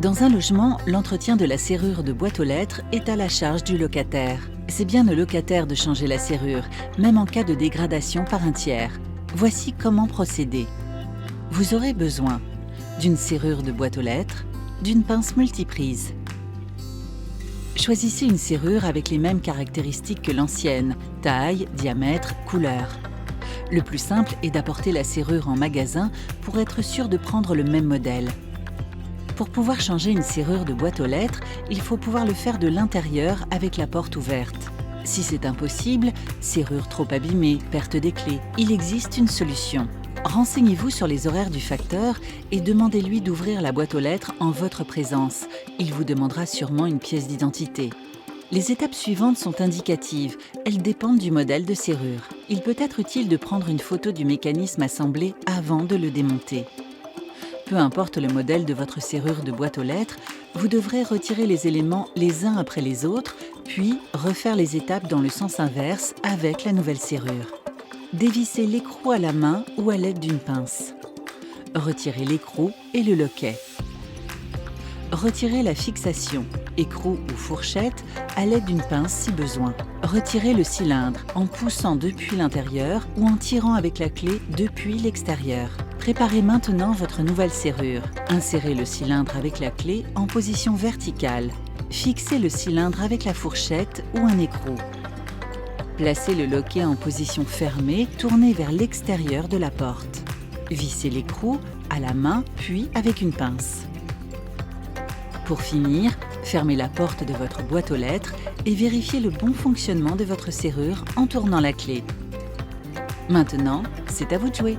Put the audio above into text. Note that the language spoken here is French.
Dans un logement, l'entretien de la serrure de boîte aux lettres est à la charge du locataire. C'est bien au locataire de changer la serrure, même en cas de dégradation par un tiers. Voici comment procéder. Vous aurez besoin d'une serrure de boîte aux lettres, d'une pince multiprise. Choisissez une serrure avec les mêmes caractéristiques que l'ancienne, taille, diamètre, couleur. Le plus simple est d'apporter la serrure en magasin pour être sûr de prendre le même modèle. Pour pouvoir changer une serrure de boîte aux lettres, il faut pouvoir le faire de l'intérieur avec la porte ouverte. Si c'est impossible, serrure trop abîmée, perte des clés, il existe une solution. Renseignez-vous sur les horaires du facteur et demandez-lui d'ouvrir la boîte aux lettres en votre présence. Il vous demandera sûrement une pièce d'identité. Les étapes suivantes sont indicatives. Elles dépendent du modèle de serrure. Il peut être utile de prendre une photo du mécanisme assemblé avant de le démonter. Peu importe le modèle de votre serrure de boîte aux lettres, vous devrez retirer les éléments les uns après les autres, puis refaire les étapes dans le sens inverse avec la nouvelle serrure. Dévissez l'écrou à la main ou à l'aide d'une pince. Retirez l'écrou et le loquet. Retirez la fixation, écrou ou fourchette, à l'aide d'une pince si besoin. Retirez le cylindre en poussant depuis l'intérieur ou en tirant avec la clé depuis l'extérieur. Préparez maintenant votre nouvelle serrure. Insérez le cylindre avec la clé en position verticale. Fixez le cylindre avec la fourchette ou un écrou. Placez le loquet en position fermée, tourné vers l'extérieur de la porte. Vissez l'écrou à la main, puis avec une pince. Pour finir, fermez la porte de votre boîte aux lettres et vérifiez le bon fonctionnement de votre serrure en tournant la clé. Maintenant, c'est à vous de jouer.